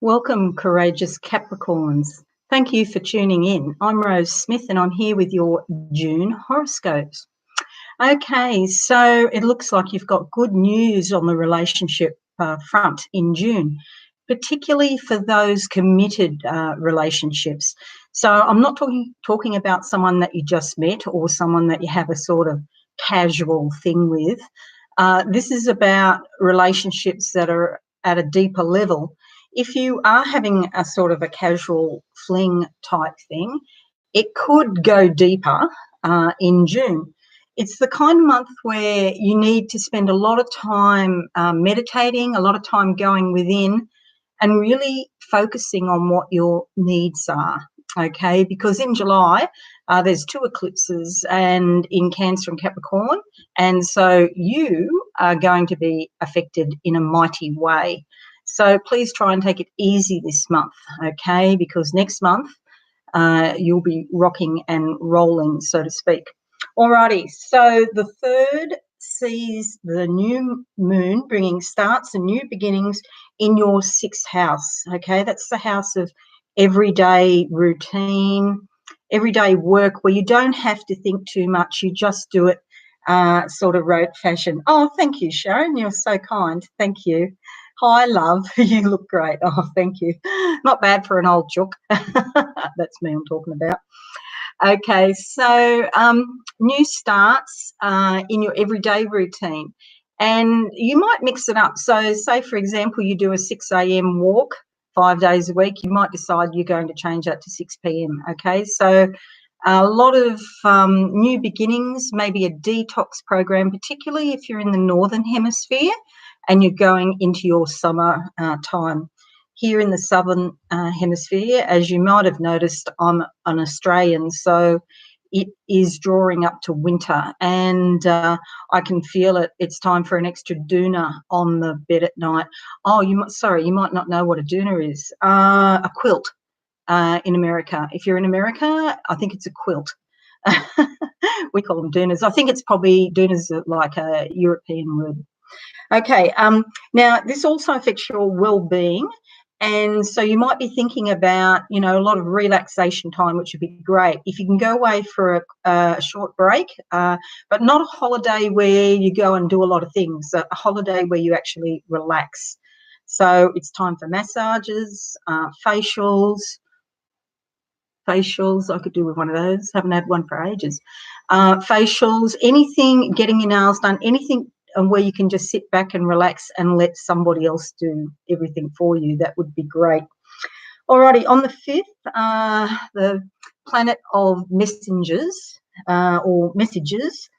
Welcome, courageous Capricorns. Thank you for tuning in. I'm Rose Smith and I'm here with your June horoscopes. Okay, so it looks like you've got good news on the relationship front in June, particularly for those committed relationships. So I'm not talking about someone that you just met or someone that you have a sort of casual thing with. This is about relationships that are at a deeper level. If you are having a sort of a casual fling type thing, it could go deeper in June. It's the kind of month where you need to spend a lot of time meditating, a lot of time going within and really focusing on what your needs are, okay? Because in July, there's 2 eclipses and in Cancer and Capricorn, and so you are going to be affected in a mighty way. So please try and take it easy this month, okay? Because next month you'll be rocking and rolling, so to speak. Alrighty, so the 3rd sees the new moon bringing starts and new beginnings in your 6th house, okay? That's the house of everyday routine, everyday work where you don't have to think too much. You just do it sort of rote fashion. Oh, thank you, Sharon. You're so kind. Thank you. Hi, love. You look great. Oh, thank you. Not bad for an old chook. That's me I'm talking about. Okay, so new starts in your everyday routine. And you might mix it up. So say, for example, you do a 6 a.m. walk 5 days a week. You might decide you're going to change that to 6 p.m. Okay, so a lot of new beginnings, maybe a detox program, particularly if you're in the Northern Hemisphere and you're going into your summer time. Here in the Southern Hemisphere, as you might have noticed, I'm an Australian, so it is drawing up to winter and I can feel it. It's time for an extra doona on the bed at night. Oh, you might not know what a doona is. A quilt in America. If you're in America, I think it's a quilt. We call them doonas. I think it's probably doonas like a European word. Okay, now this also affects your well-being, and so you might be thinking about, you know, a lot of relaxation time, which would be great if you can go away for a short break, but not a holiday where you go and do a lot of things, a holiday where you actually relax. So it's time for massages, facials. I could do with one of those. Haven't had one for ages. Facials, anything, getting your nails done, anything and where you can just sit back and relax and let somebody else do everything for you. That would be great. Alrighty, on the 5th, the planet of messengers or messages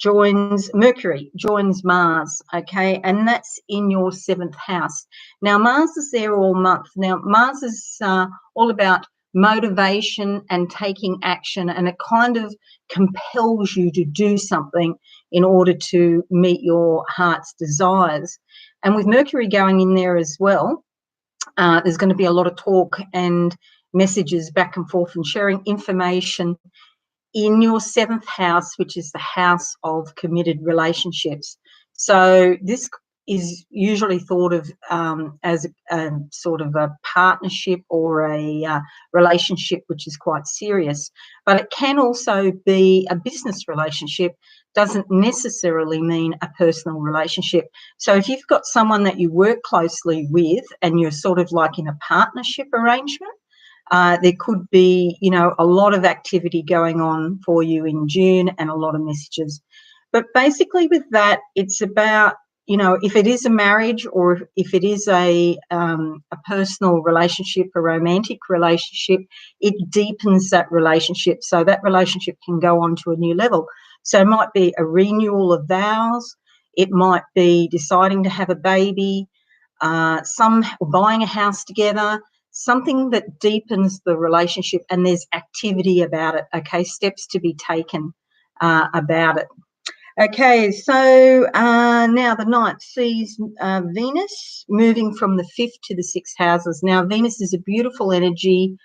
joins Mercury, joins Mars, okay, and that's in your 7th house. Now, Mars is there all month. Now, Mars is all about motivation and taking action, and it kind of compels you to do something in order to meet your heart's desires. And with Mercury going in there as well, there's going to be a lot of talk and messages back and forth and sharing information in your 7th house, which is the house of committed relationships. So this is usually thought of as a sort of a partnership or a relationship which is quite serious, but it can also be a business relationship. Doesn't necessarily mean a personal relationship. So if you've got someone that you work closely with and you're sort of like in a partnership arrangement, there could be, you know, a lot of activity going on for you in June and a lot of messages. But basically with that, it's about, you know, if it is a marriage or if it is a personal relationship, a romantic relationship, it deepens that relationship. So that relationship can go on to a new level. So it might be a renewal of vows. It might be deciding to have a baby, buying a house together, something that deepens the relationship and there's activity about it, okay, steps to be taken about it. Okay, so now the 9th sees Venus moving from the 5th to the 6th houses. Now, Venus is a beautiful energy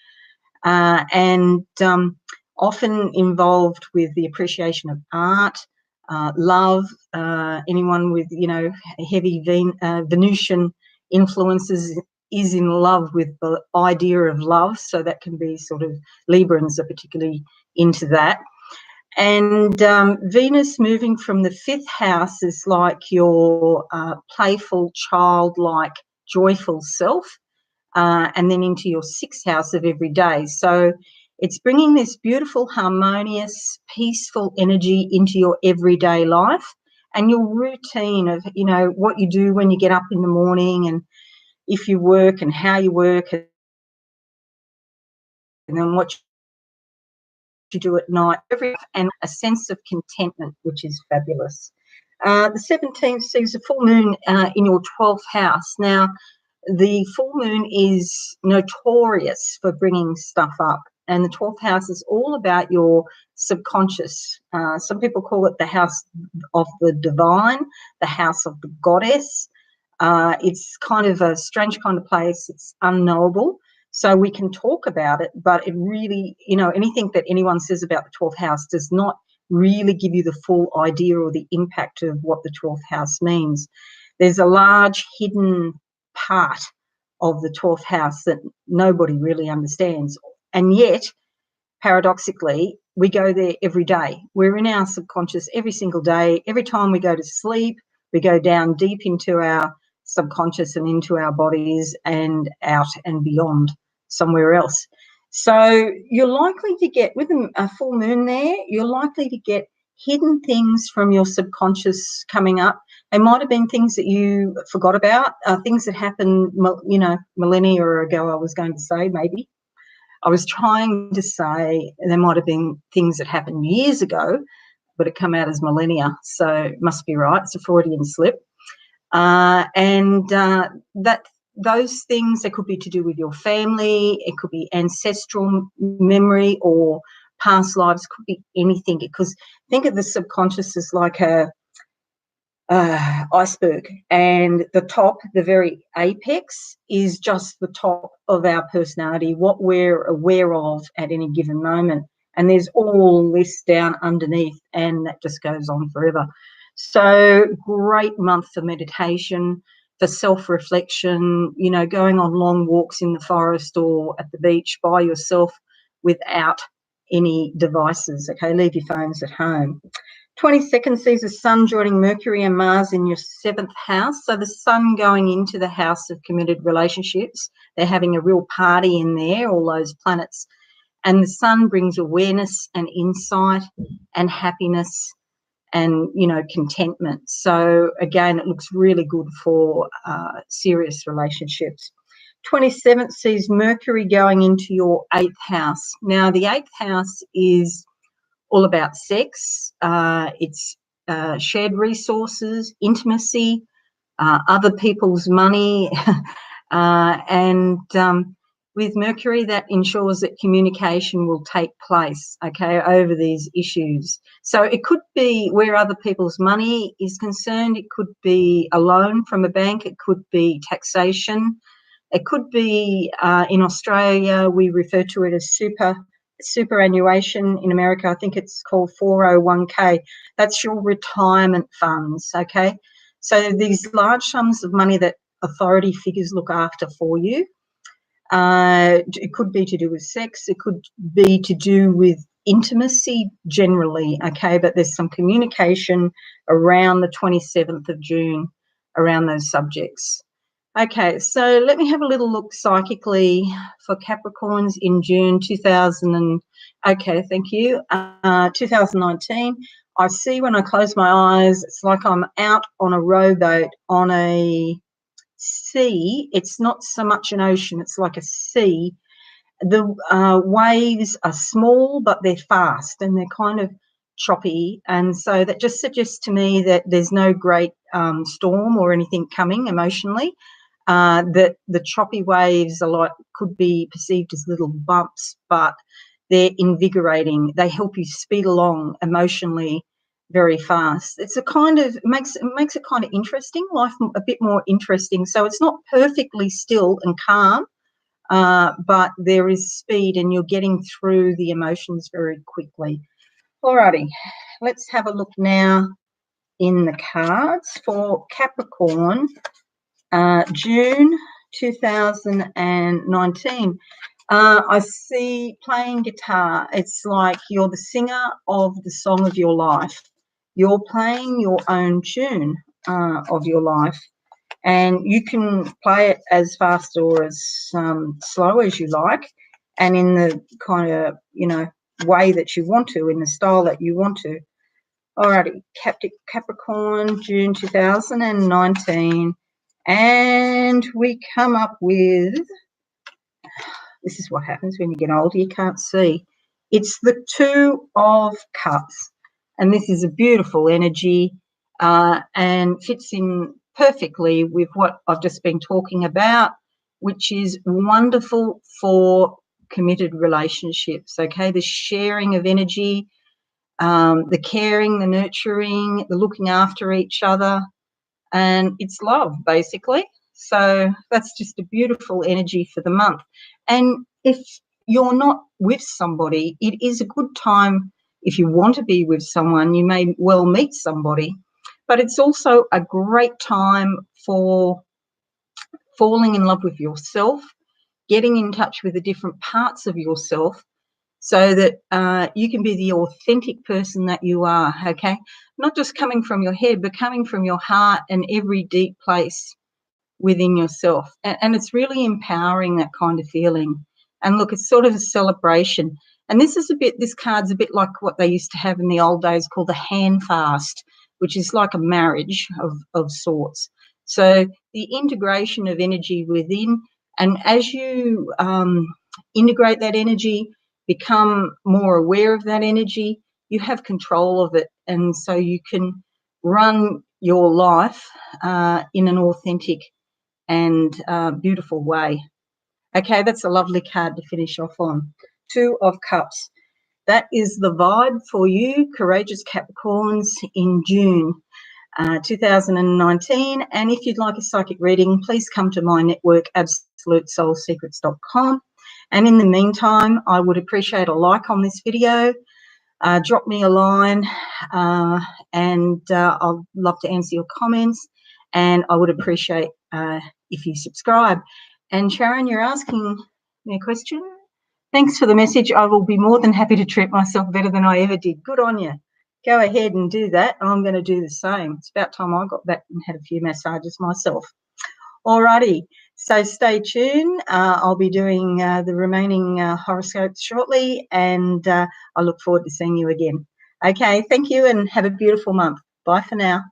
and often involved with the appreciation of art, love, anyone with, you know, heavy Venusian influences is in love with the idea of love, so that can be sort of Librans are particularly into that. And Venus moving from the 5th house is like your playful, childlike, joyful self, and then into your 6th house of every day. So it's bringing this beautiful, harmonious, peaceful energy into your everyday life and your routine of, you know, what you do when you get up in the morning and if you work and how you work and then what you do at night, and a sense of contentment, which is fabulous. The 17th sees a full moon in your 12th house. Now, the full moon is notorious for bringing stuff up, and the 12th house is all about your subconscious. Some people call it the house of the divine, the house of the goddess. It's kind of a strange kind of place. It's unknowable. So we can talk about it, but it really, you know, anything that anyone says about the 12th house does not really give you the full idea or the impact of what the 12th house means. There's a large hidden part of the 12th house that nobody really understands. And yet, paradoxically, we go there every day. We're in our subconscious every single day. Every time we go to sleep, we go down deep into our subconscious and into our bodies and out and beyond somewhere else. So you're likely to get, with a full moon there, you're likely to get hidden things from your subconscious coming up. They might have been things that you forgot about, things that happened, you know, millennia ago, I was going to say, maybe. I was trying to say there might have been things that happened years ago, but it come out as millennia, so it must be right. It's a Freudian slip. That those things, that could be to do with your family, it could be ancestral memory or past lives, could be anything. Because think of the subconscious as like a iceberg, and the top, the very apex, is just the top of our personality, what we're aware of at any given moment. And there's all this down underneath, and that just goes on forever. So great month for meditation, for self-reflection, you know, going on long walks in the forest or at the beach by yourself without any devices, okay? Leave your phones at home. 22nd sees the sun joining Mercury and Mars in your 7th house. So the sun going into the house of committed relationships. They're having a real party in there, all those planets. And the sun brings awareness and insight and happiness and, you know, contentment. So again, it looks really good for serious relationships. 27th sees Mercury going into your 8th house. Now, the 8th house is all about sex. It's shared resources, intimacy, other people's money, and with Mercury, that ensures that communication will take place, okay, over these issues. So it could be where other people's money is concerned. It could be a loan from a bank. It could be taxation. It could be, in Australia, we refer to it as superannuation. In America, I think it's called 401k. That's your retirement funds, okay? So these large sums of money that authority figures look after for you. It could be to do with sex. It could be to do with intimacy generally, okay? But there's some communication around the 27th of June around those subjects. Okay, so let me have a little look psychically for Capricorns in June 2019. I see when I close my eyes, it's like I'm out on a rowboat on a sea. It's not so much an ocean, it's like a sea. The waves are small, but they're fast and they're kind of choppy. And so that just suggests to me that there's no great storm or anything coming emotionally. That the choppy waves are like, could be perceived as little bumps, but they're invigorating. They help you speed along emotionally very fast. It's a kind of, it makes it kind of interesting, life a bit more interesting. So it's not perfectly still and calm, but there is speed and you're getting through the emotions very quickly. Alrighty, let's have a look now in the cards for Capricorn, June 2019. I see playing guitar. It's like you're the singer of the song of your life. You're playing your own tune of your life, and you can play it as fast or as slow as you like, and in the kind of, way that you want to, in the style that you want to. Alrighty, Capricorn, June 2019, and we come up with, this is what happens when you get older, you can't see. It's the Two of Cups, and this is a beautiful energy and fits in perfectly with what I've just been talking about, which is wonderful for committed relationships, okay? The sharing of energy, the caring, the nurturing, the looking after each other, and it's love, basically. So that's just a beautiful energy for the month. And if you're not with somebody, it is a good time. If you want to be with someone, you may well meet somebody, but it's also a great time for falling in love with yourself, getting in touch with the different parts of yourself, so that you can be the authentic person that you are, okay? Not just coming from your head, but coming from your heart and every deep place within yourself. And it's really empowering, that kind of feeling. And look, it's sort of a celebration. And this card's a bit like what they used to have in the old days called the hand fast, which is like a marriage of sorts. So the integration of energy within, and as you integrate that energy, become more aware of that energy, you have control of it. And so you can run your life in an authentic and beautiful way. Okay, that's a lovely card to finish off on. Two of Cups. That is the vibe for you, courageous Capricorns, in June 2019. And if you'd like a psychic reading, please come to my network, absolutesoulsecrets.com. And in the meantime, I would appreciate a like on this video. Drop me a line, and I'd love to answer your comments. And I would appreciate if you subscribe. And Sharon, you're asking me a question? Thanks for the message. I will be more than happy to treat myself better than I ever did. Good on you. Go ahead and do that. I'm going to do the same. It's about time I got back and had a few massages myself. Alrighty, so stay tuned. I'll be doing the remaining horoscopes shortly, and I look forward to seeing you again. Okay, thank you and have a beautiful month. Bye for now.